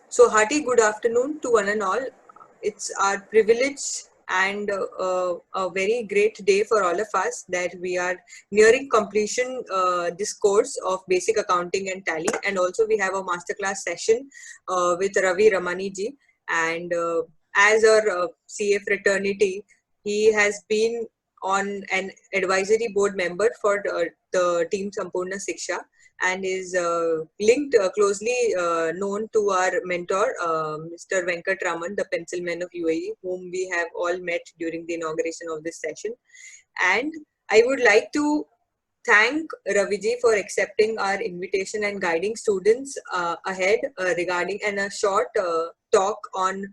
So, hearty good afternoon to one and all. It's our privilege and a very great day for all of us that we are nearing completion this course of basic accounting and tally, and also we have a masterclass session with Ravi Ramani ji. And as our CA fraternity, he has been on an advisory board member for the team Sampoorna Shiksha, and is linked closely known to our mentor, Mr. Venkat Raman, the pencilman of UAE, whom we have all met during the inauguration of this session. And I would like to thank Raviji for accepting our invitation and guiding students ahead regarding and a short talk on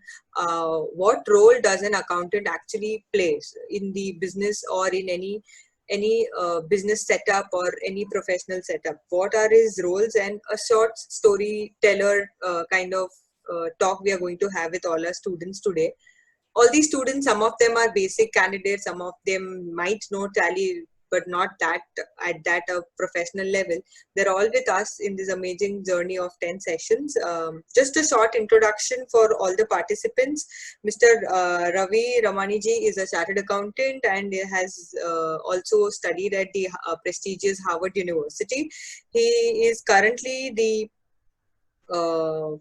what role does an accountant actually plays in the business or in any business setup or any professional setup. What are his roles, and a short storyteller kind of talk we are going to have with all our students today. All these students, some of them are basic candidates, some of them might know tally but not that at that professional level. They're all with us in this amazing journey of 10 sessions. Just a short introduction for all the participants. Mr. Ravi Ramani ji is a chartered accountant and has also studied at the prestigious Harvard University. He is currently the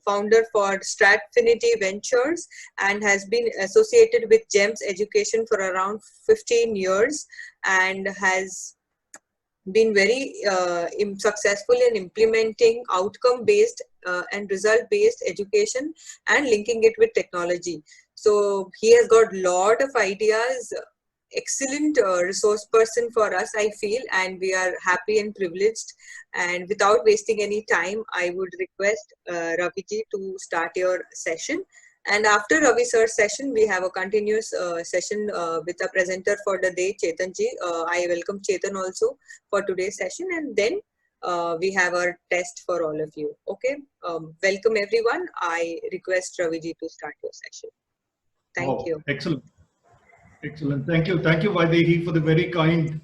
founder for Stratfinity Ventures and has been associated with GEMS Education for around 15 years and has been very successful in implementing outcome-based and result-based education and linking it with technology. So he has got a lot of ideas, excellent resource person for us, I feel, and we are happy and privileged. And without wasting any time, I would request Raviji to start your session. And after Ravi sir's session, we have a continuous session with a presenter for the day, Chetan ji. I welcome Chetan also for today's session, and then we have our test for all of you. Okay, welcome everyone. I request Raviji to start your session. Thank you. Excellent. Excellent. Thank you. Thank you, Vaidehi, for the very kind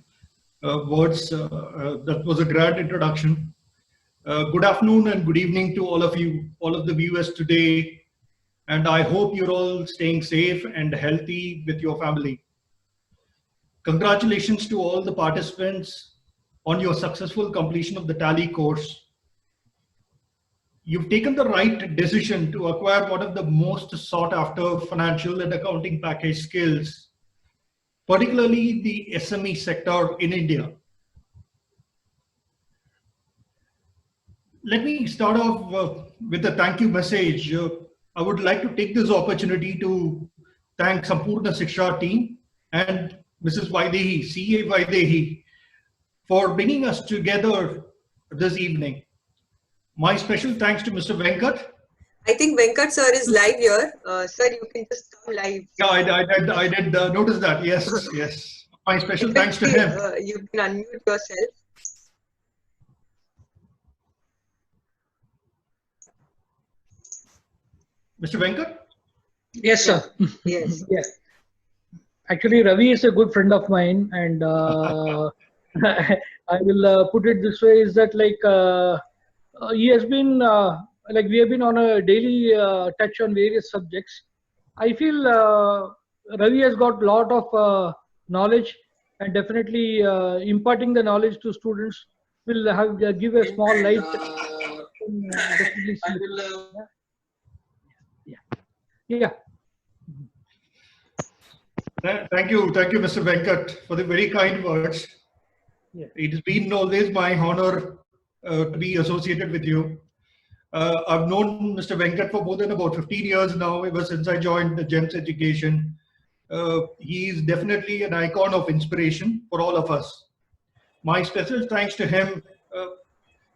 words. That was a grand introduction. Good afternoon and good evening to all of you, all of the viewers today. And I hope you're all staying safe and healthy with your family. Congratulations to all the participants on your successful completion of the Tally course. You've taken the right decision to acquire one of the most sought after financial and accounting package skills, particularly the SME sector in India. Let me start off with a thank you message. I would like to take this opportunity to thank Sampoorna Shiksha team and Mrs. Vaidehi, CA Vaidehi, for bringing us together this evening. My special thanks to Mr. Venkat. I think Venkat sir is live here. Sir, you can just come live. Yeah, I did notice that. Yes, yes. My special thanks to him. You can unmute yourself. Mr. Venkat? Yes, sir. Yes. Yes. Actually, Ravi is a good friend of mine, and I will put it this way: is that he has been we have been on a daily touch on various subjects. I feel Ravi has got a lot of knowledge, and definitely imparting the knowledge to students will have give a small light. Yeah. Thank you, Mr. Venkat, for the very kind words. Yeah. It has been always my honor to be associated with you. I've known Mr. Venkat for more than about 15 years now, ever since I joined the GEMS Education. He is definitely an icon of inspiration for all of us. My special thanks to him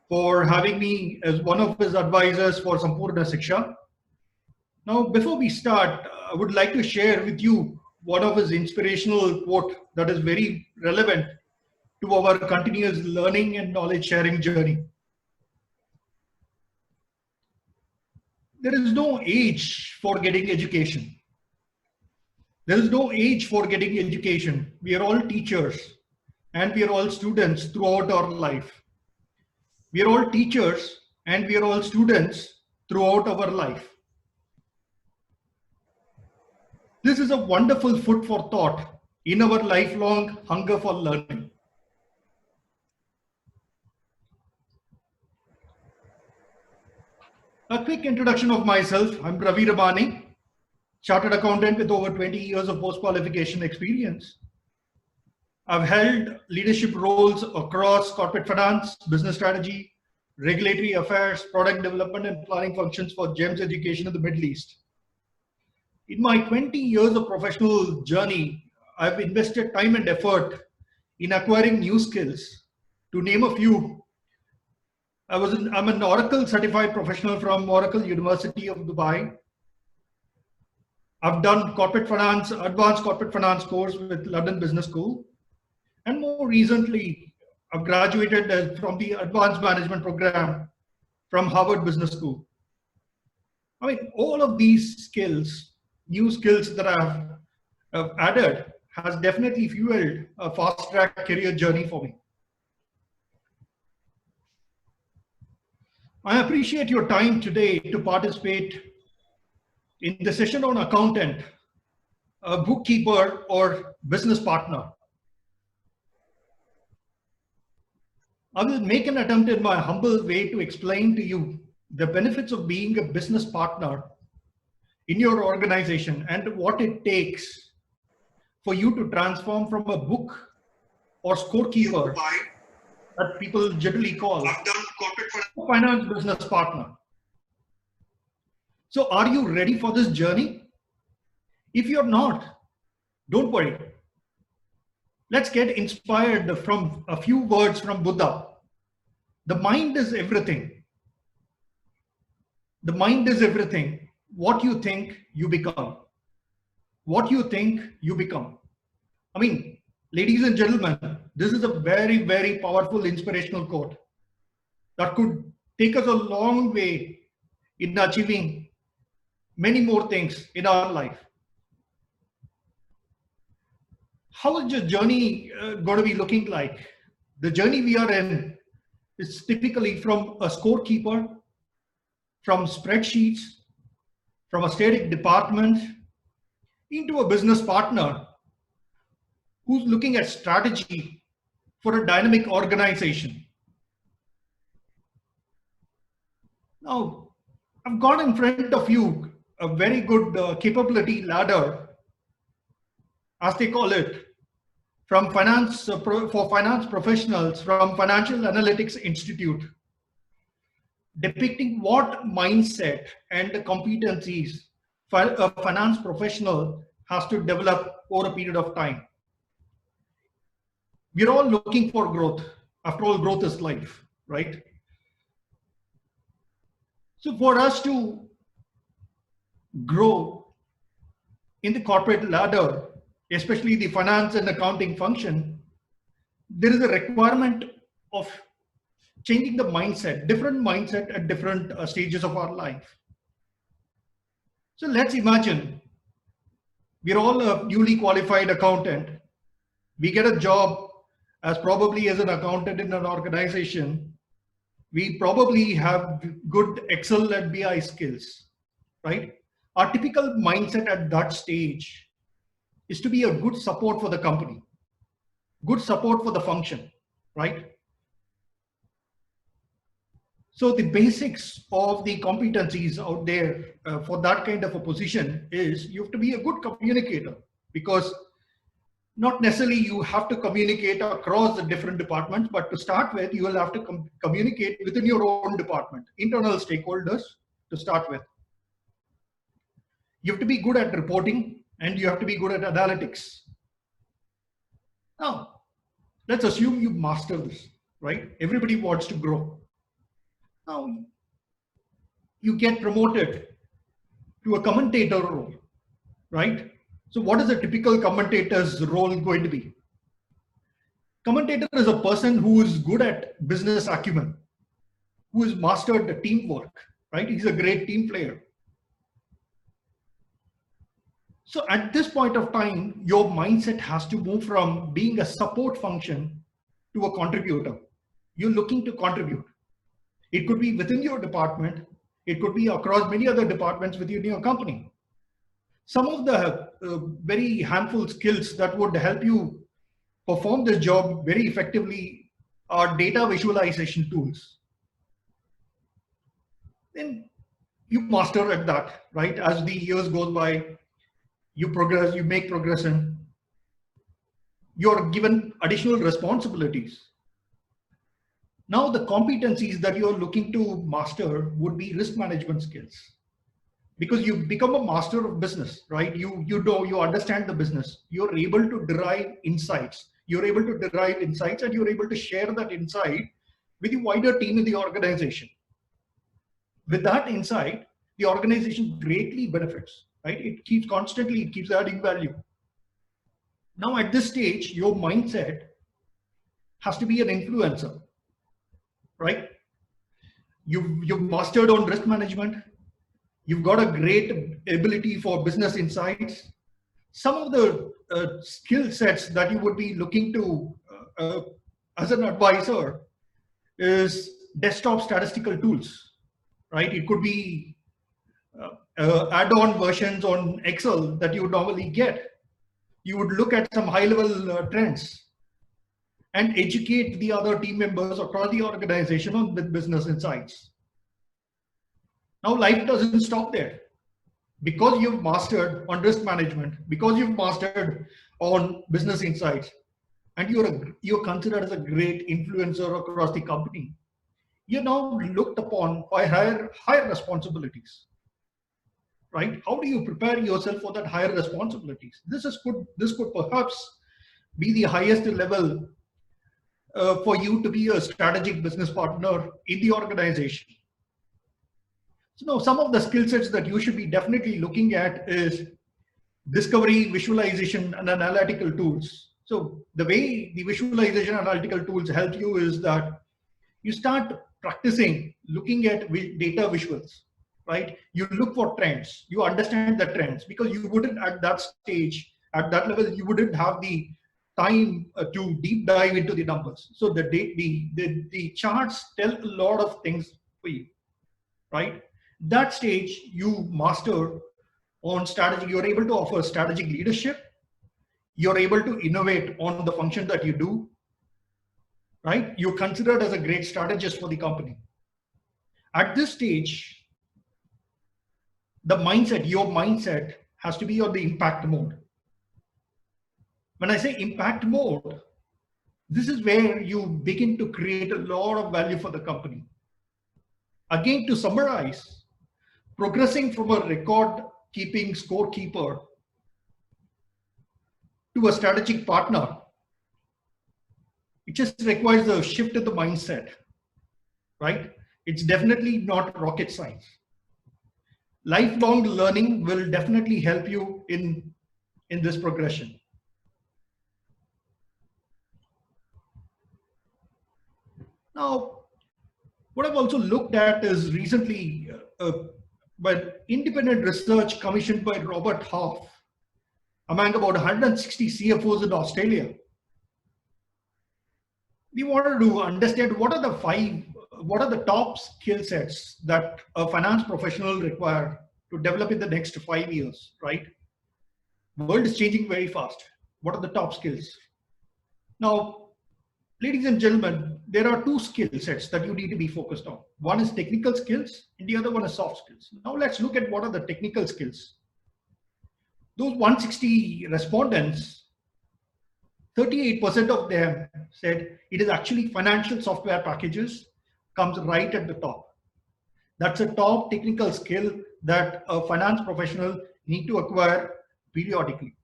for having me as one of his advisors for Sampoorna Shiksha. Now, before we start, I would like to share with you one of his inspirational quote that is very relevant to our continuous learning and knowledge sharing journey. There is no age for getting education. There is no age for getting education. We are all teachers and we are all students throughout our life. We are all teachers and we are all students throughout our life. This is a wonderful food for thought in our lifelong hunger for learning. A quick introduction of myself. I'm Ravi Ramani, chartered accountant with over 20 years of post-qualification experience. I've held leadership roles across corporate finance, business strategy, regulatory affairs, product development, and planning functions for GEMS education in the Middle East. In my 20 years of professional journey, I've invested time and effort in acquiring new skills. To name a few, I'm an Oracle certified professional from Oracle University of Dubai. I've done corporate finance, advanced corporate finance course with London Business School. And more recently, I've graduated from the advanced management program from Harvard Business School. I mean, all of these skills, new skills that I've added, has definitely fueled a fast track career journey for me. I appreciate your time today to participate in the session on accountant, a bookkeeper, or business partner. I will make an attempt in my humble way to explain to you the benefits of being a business partner in your organization and what it takes for you to transform from a book or scorekeeper that people generally call a finance business partner. So are you ready for this journey? If you're not, don't worry. Let's get inspired from a few words from Buddha. The mind is everything. The mind is everything. What you think, you become. What you think, you become. I mean, ladies and gentlemen, this is a very, very powerful inspirational quote that could take us a long way in achieving many more things in our life. How is your journey going to be looking like? The journey we are in is typically from a scorekeeper, from spreadsheets, from a static department, into a business partner who's looking at strategy for a dynamic organization. Now, I've got in front of you a very good capability ladder, as they call it, from finance for finance professionals from Financial Analytics Institute, depicting what mindset and competencies a finance professional has to develop over a period of time. We're all looking for growth. After all, growth is life, right? So for us to grow in the corporate ladder, especially the finance and accounting function, there is a requirement of changing the mindset, different mindset at different stages of our life. So let's imagine we're all a newly qualified accountant. We get a job as probably as an accountant in an organization. We probably have good Excel and BI skills, right? Our typical mindset at that stage is to be a good support for the company, good support for the function, right? So the basics of the competencies out there for that kind of a position is you have to be a good communicator, because not necessarily you have to communicate across the different departments, but to start with, you will have to communicate within your own department, internal stakeholders to start with. You have to be good at reporting and you have to be good at analytics. Now, let's assume you master this, right? Everybody wants to grow. Now, you get promoted to a commentator role, right? So what is a typical commentator's role going to be? Commentator is a person who is good at business acumen, who has mastered the teamwork, right? He's a great team player. So at this point of time, your mindset has to move from being a support function to a contributor. You're looking to contribute. It could be within your department. It could be across many other departments within your company. Some of the very handful skills that would help you perform this job very effectively are data visualization tools. Then you master at that, right? As the years goes by, you progress, you make progression, you're given additional responsibilities. Now the competencies that you're looking to master would be risk management skills, because you become a master of business, right? You understand the business, you're able to derive insights, and you're able to share that insight with the wider team in the organization. With that insight, the organization greatly benefits, right? It keeps adding value. Now at this stage, your mindset has to be an influencer, right? You've mastered on risk management. You've got a great ability for business insights. Some of the skill sets that you would be looking to as an advisor is desktop statistical tools, right? It could be add-on versions on Excel that you would normally get. You would look at some high-level trends and educate the other team members across the organization on business insights. Now, life doesn't stop there. Because you've mastered on risk management, because you've mastered on business insights, and you're considered as a great influencer across the company, you're now looked upon by higher responsibilities, right? How do you prepare yourself for that higher responsibilities? This could perhaps be the highest level for you to be a strategic business partner in the organization. So now some of the skill sets that you should be definitely looking at is discovery, visualization, and analytical tools. So the way the visualization analytical tools help you is that you start practicing looking at data visuals, right? You look for trends, you understand the trends, because you wouldn't at that stage, at that level, you wouldn't have the time to deep dive into the numbers. So the charts tell a lot of things for you, right? That stage you master on strategy, you're able to offer strategic leadership, you're able to innovate on the function that you do, right? You're considered as a great strategist for the company. At this stage, your mindset has to be on the impact mode. When I say impact mode, this is where you begin to create a lot of value for the company. Again, to summarize, progressing from a record-keeping scorekeeper to a strategic partner, it just requires a shift in the mindset, right? It's definitely not rocket science. Lifelong learning will definitely help you in this progression. Now, what I've also looked at is recently by independent research commissioned by Robert Half among about 160 CFOs in Australia. We wanted to understand what are the top skill sets that a finance professional require to develop in the next 5 years, right? The world is changing very fast. What are the top skills? Now, ladies and gentlemen, there are two skill sets that you need to be focused on. One is technical skills and the other one is soft skills. Now let's look at what are the technical skills. Those 160 respondents, 38% of them said it is actually financial software packages comes right at the top. That's a top technical skill that a finance professional need to acquire periodically,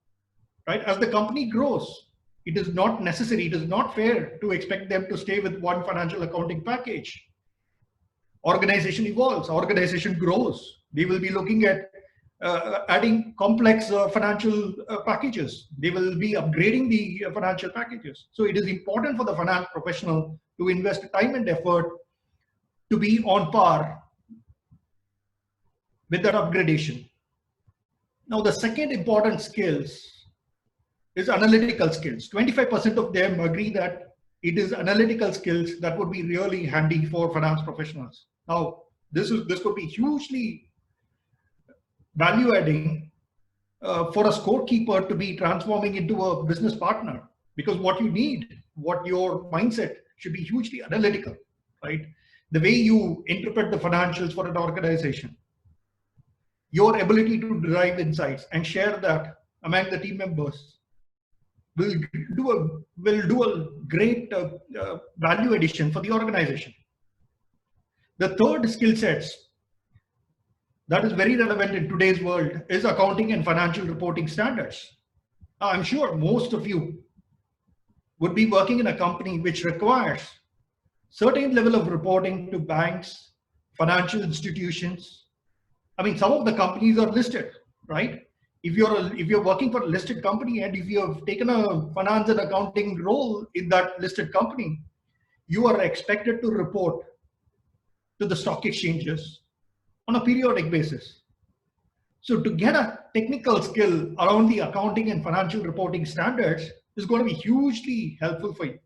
right? As the company grows, it is not necessary, it is not fair to expect them to stay with one financial accounting package. Organization evolves, organization grows. They will be looking at adding complex financial packages. They will be upgrading the financial packages. So it is important for the finance professional to invest time and effort to be on par with that upgradation. Now, the second important skills is analytical skills. 25% of them agree that it is analytical skills that would be really handy for finance professionals. Now, this could be hugely value adding for a scorekeeper to be transforming into a business partner, because what you need, what your mindset should be hugely analytical, right? The way you interpret the financials for an organization, your ability to derive insights and share that among the team members will do a great value addition for the organization. The third skill sets that is very relevant in today's world is accounting and financial reporting standards. I'm sure most of you would be working in a company which requires certain level of reporting to banks, financial institutions. I mean, some of the companies are listed, right? If you're working for a listed company and if you have taken a finance and accounting role in that listed company, you are expected to report to the stock exchanges on a periodic basis. So to get a technical skill around the accounting and financial reporting standards is going to be hugely helpful for you.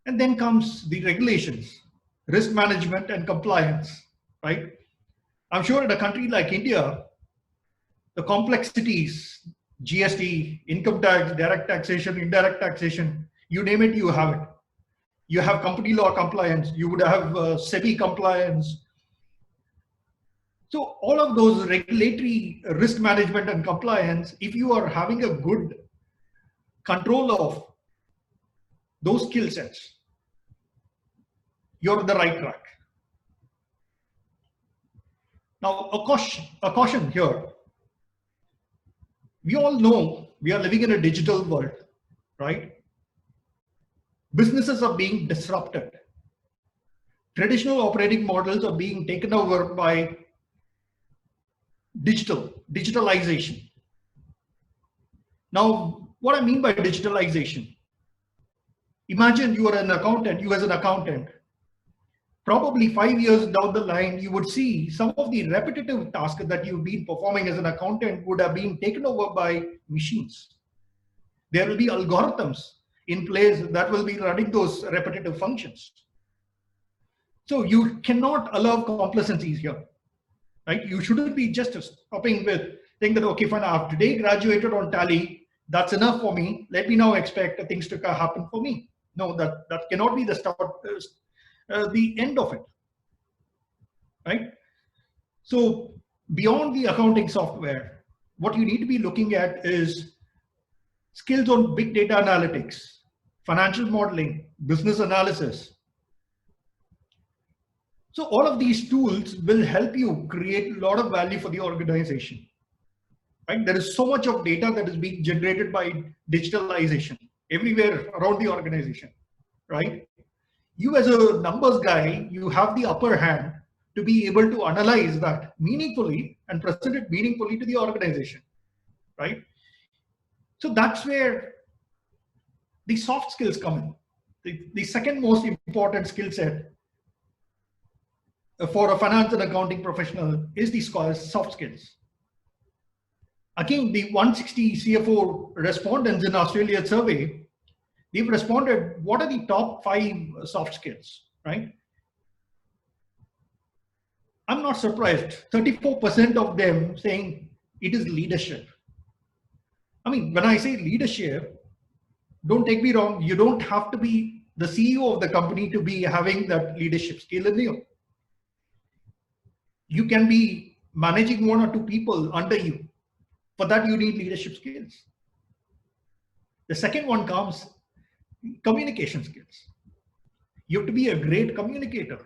And then comes the regulations, risk management and compliance, right? I'm sure in a country like India, the complexities, GST, income tax, direct taxation, indirect taxation, you name it, you have it. You have company law compliance, you would have SEBI compliance. So all of those regulatory risk management and compliance, if you are having a good control of those skill sets, you're on the right track. Now, a caution here. We all know we are living in a digital world, right? Businesses are being disrupted. Traditional operating models are being taken over by digitalization. Now, what I mean by digitalization, imagine you are an accountant, you as an accountant, probably 5 years down the line, you would see some of the repetitive tasks that you've been performing as an accountant would have been taken over by machines. There will be algorithms in place that will be running those repetitive functions. So you cannot allow complacencies here, right? You shouldn't be just stopping with saying that, okay, fine, I've today graduated on Tally, that's enough for me. Let me now expect things to happen for me. No, that cannot be the start, the end of it, right? So beyond the accounting software, what you need to be looking at is skills on big data analytics, financial modeling, business analysis. So all of these tools will help you create a lot of value for the organization, right? There is so much of data that is being generated by digitalization everywhere around the organization, right? You as a numbers guy, you have the upper hand to be able to analyze that meaningfully and present it meaningfully to the organization, right? So that's where the soft skills come in. The second most important skill set for a finance and accounting professional is the soft skills. Again, the 160 CFO respondents in Australia survey, they've responded, what are the top 5 soft skills, right? I'm not surprised, 34% of them saying it is leadership. I mean, when I say leadership, don't take me wrong, you don't have to be the CEO of the company to be having that leadership skill in you. You can be managing 1 or 2 people under you. For that, you need leadership skills. The second one comes communication skills. You have to be a great communicator.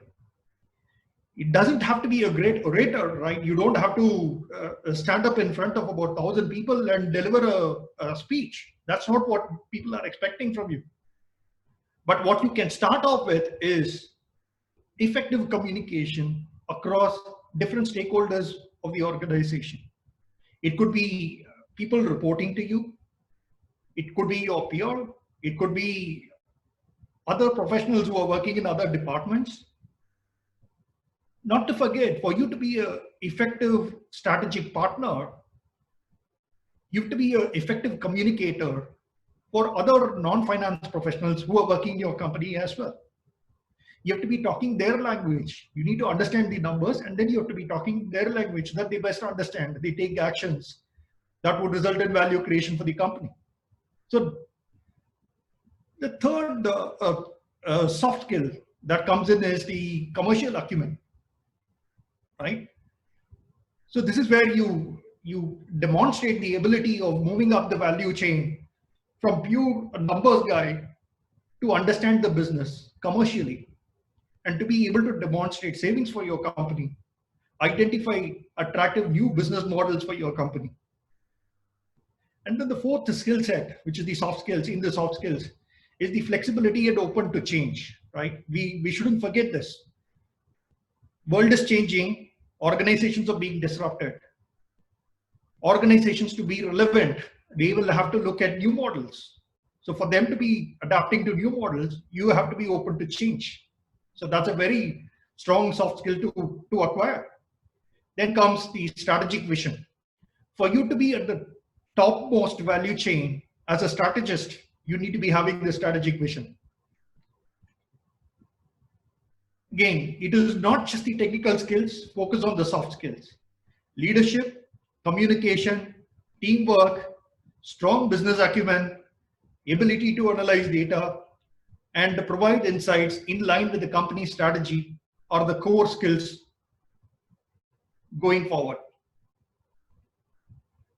It doesn't have to be a great orator, right? You don't have to stand up in front of about 1,000 people and deliver a speech. That's not what people are expecting from you. But what you can start off with is effective communication across different stakeholders of the organization. It could be people reporting to you. It could be your peer. It could be other professionals who are working in other departments. Not to forget, for you to be an effective strategic partner, you have to be an effective communicator for other non-finance professionals who are working in your company as well. You have to be talking their language. You need to understand the numbers, and then you have to be talking their language so that they best understand. They take actions that would result in value creation for the company. So the third soft skill that comes in is the commercial acumen, right? So this is where you demonstrate the ability of moving up the value chain from pure numbers guy to understand the business commercially and to be able to demonstrate savings for your company, identify attractive new business models for your company. And then the fourth skill set, which is the soft skills, in the soft skills, is the flexibility and open to change, right? We shouldn't forget this. World is changing, organizations are being disrupted. Organizations to be relevant, they will have to look at new models. So for them to be adapting to new models, you have to be open to change. So that's a very strong soft skill to acquire. Then comes the strategic vision. For you to be at the topmost value chain as a strategist, you need to be having the strategic vision. Again, it is not just the technical skills, focus on the soft skills. Leadership, communication, teamwork, strong business acumen, ability to analyze data, and provide insights in line with the company's strategy are the core skills going forward.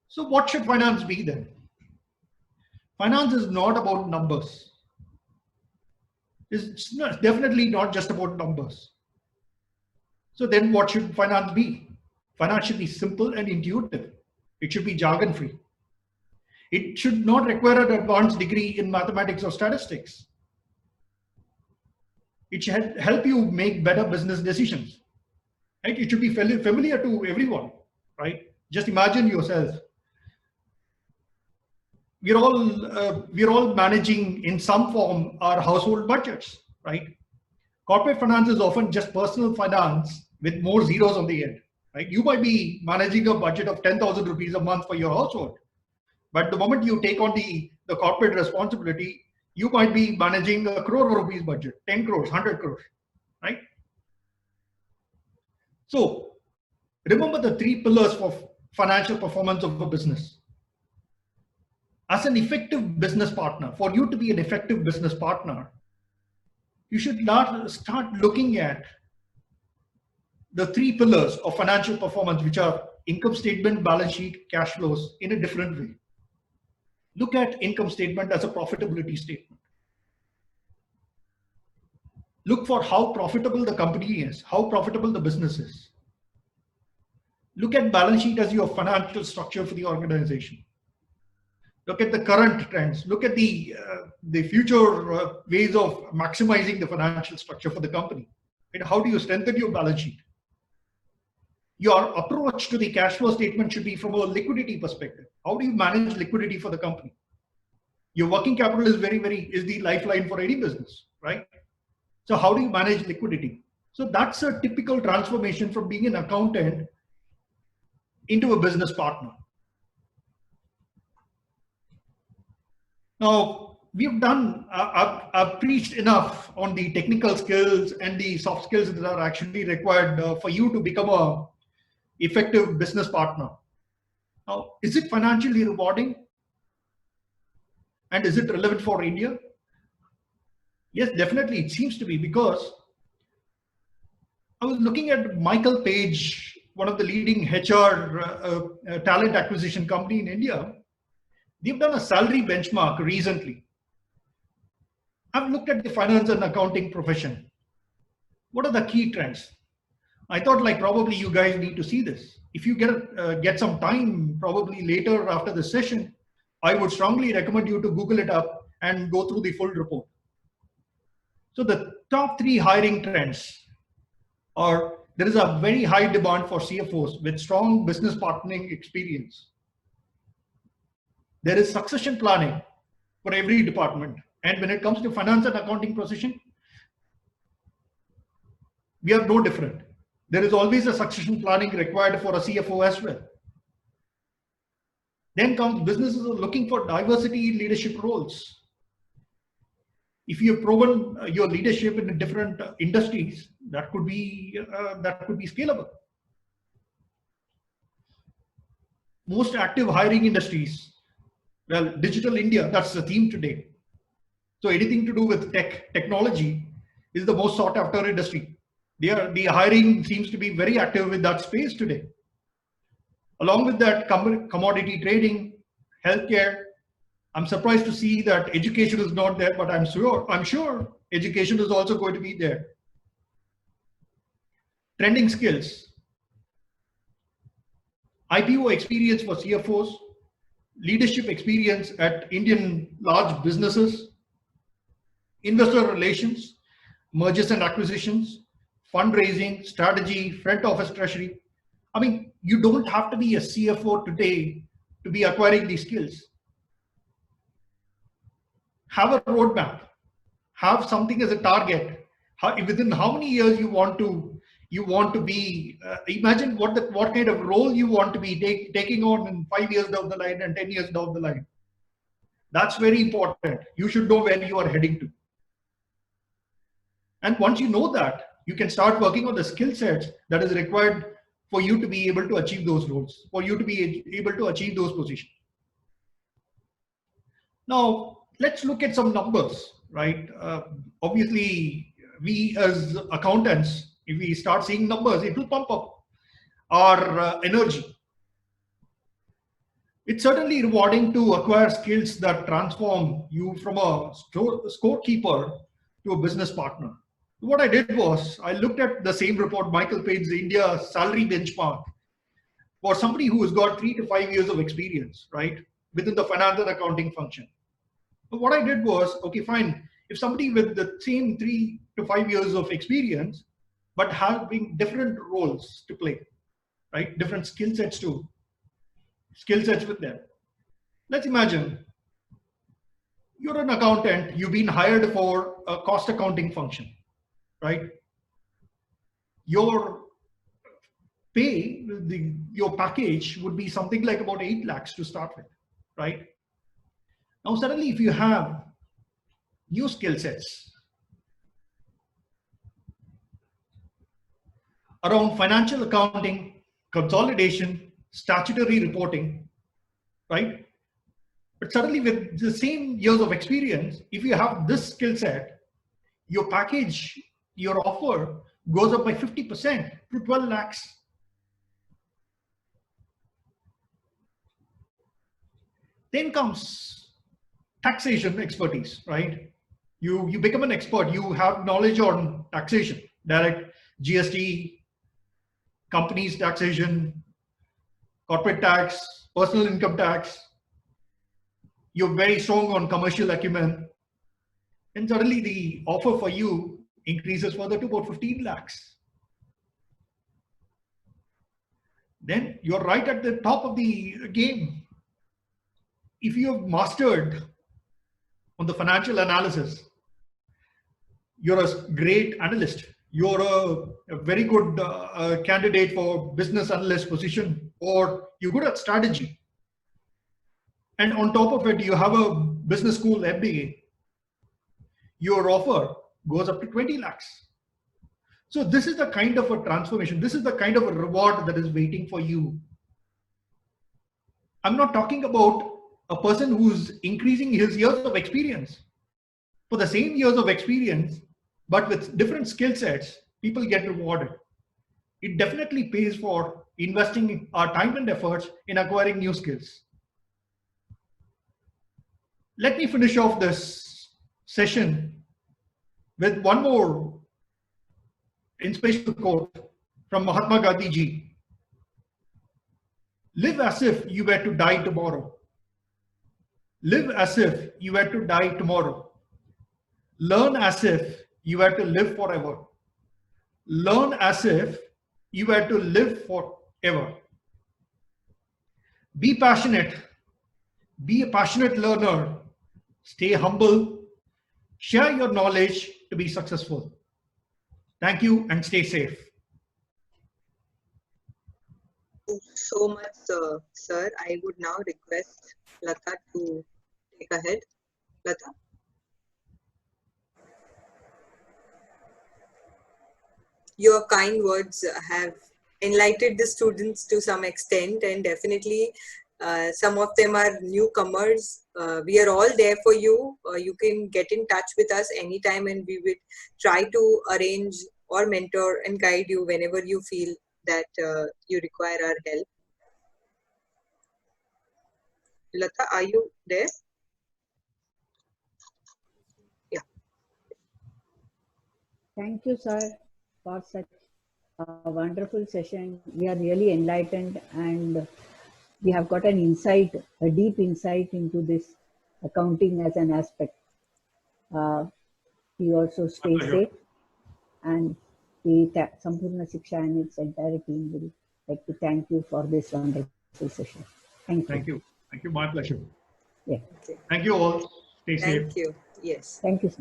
So what should finance be then? Finance is not about numbers. It's definitely not just about numbers. So then what should finance be? Finance should be simple and intuitive. It should be jargon free. It should not require an advanced degree in mathematics or statistics. It should help you make better business decisions. Right? It should be familiar to everyone. Right? Just imagine yourself. We're all managing in some form our household budgets, right? Corporate finance is often just personal finance with more zeros on the end, right? You might be managing a budget of 10,000 rupees a month for your household, but the moment you take on the corporate responsibility, you might be managing a crore rupees budget, 10 crores, 100 crores, right? So remember the three pillars for financial performance of a business. As an effective business partner, for you to be an effective business partner, you should start looking at the three pillars of financial performance, which are income statement, balance sheet, cash flows, in a different way. Look at income statement as a profitability statement. Look for how profitable the company is, how profitable the business is. Look at balance sheet as your financial structure for the organization. Look at the current trends. Look at the future ways of maximizing the financial structure for the company. And how do you strengthen your balance sheet? Your approach to the cash flow statement should be from a liquidity perspective. How do you manage liquidity for the company? Your working capital is is the lifeline for any business, right? So how do you manage liquidity? So that's a typical transformation from being an accountant into a business partner. Now, I've preached enough on the technical skills and the soft skills that are actually required for you to become an effective business partner. Now, is it financially rewarding? And is it relevant for India? Yes, definitely, it seems to be, because I was looking at Michael Page, one of the leading HR talent acquisition company in India. They've done a salary benchmark recently. I've looked at the finance and accounting profession. What are the key trends? I thought probably you guys need to see this. If you get some time, probably later after the session, I would strongly recommend you to Google it up and go through the full report. So the top 3 hiring trends are: there is a very high demand for CFOs with strong business partnering experience. There is succession planning for every department. And when it comes to finance and accounting position, we are no different. There is always a succession planning required for a CFO as well. Then comes businesses are looking for diversity in leadership roles. If you have proven your leadership in different industries, that could be scalable. Most active hiring industries, well, digital India, that's the theme today. So anything to do with technology is the most sought after industry. The hiring seems to be very active in that space today. Along with that, commodity trading, healthcare. I'm surprised to see that education is not there, but I'm sure education is also going to be there. Trending skills, IPO experience for CFOs, leadership experience at Indian large businesses, investor relations, mergers and acquisitions, fundraising, strategy, front office treasury. I mean, you don't have to be a CFO today to be acquiring these skills. Have a roadmap, have something as a target. Within how many years you want to be, imagine what kind of role you want to be taking on in 5 years down the line and 10 years down the line. That's very important. You should know where you are heading to. And once you know that, you can start working on the skill sets that is required for you to be able to achieve those roles, for you to be able to achieve those positions. Now, let's look at some numbers, right? Obviously, we as accountants, if we start seeing numbers, it will pump up our energy. It's certainly rewarding to acquire skills that transform you from a scorekeeper to a business partner. What I did was, I looked at the same report, Michael Payne's India salary benchmark, for somebody who has got 3 to 5 years of experience, right, within the finance and accounting function. So what I did was, okay, fine. If somebody with the same 3 to 5 years of experience, but having different roles to play, right, different skill sets with them. Let's imagine you're an accountant, you've been hired for a cost accounting function, right? Your pay, your package would be something like about 8 lakhs to start with, right? Now, suddenly, if you have new skill sets around financial accounting, consolidation, statutory reporting, right? But suddenly, with the same years of experience, if you have this skill set, your package, your offer goes up by 50% to 12 lakhs. Then comes taxation expertise, right? You become an expert. You have knowledge on taxation, direct GST, companies taxation, corporate tax, personal income tax. You're very strong on commercial acumen. And suddenly the offer for you increases further to about 15 lakhs. Then you're right at the top of the game. If you have mastered on the financial analysis, you're a great analyst. You're a very good candidate for business analyst position, or you're good at strategy. And on top of it, you have a business school MBA. Your offer goes up to 20 lakhs. So this is the kind of a transformation. This is the kind of a reward that is waiting for you. I'm not talking about a person who's increasing his years of experience. For the same years of experience, but with different skill sets, people get rewarded. It definitely pays for investing our time and efforts in acquiring new skills. Let me finish off this session with one more inspirational quote from Mahatma Gandhi ji. Live as if you were to die tomorrow. Live as if you were to die tomorrow. Learn as if you were to live forever. Learn as if you were to live forever. Be passionate. Be a passionate learner. Stay humble. Share your knowledge to be successful. Thank you and stay safe. Thank you so much, sir. I would now request Lata to take ahead. Lata. your kind words have enlightened the students to some extent, and definitely some of them are newcomers. We are all there for you. You can get in touch with us anytime, and we will try to arrange or mentor and guide you whenever you feel that you require our help. Lata, are you there? Yeah. Thank you, sir, for such a wonderful session. We are really enlightened, and we have got an insight, a deep insight into this accounting as an aspect. We also stay safe, and we Sampoorna Shiksha and its entire team will like to thank you for this wonderful session. Thank you. Thank you. Thank you. My pleasure. Yeah. Okay. Thank you all. Stay safe. Thank you. Yes. Thank you, sir.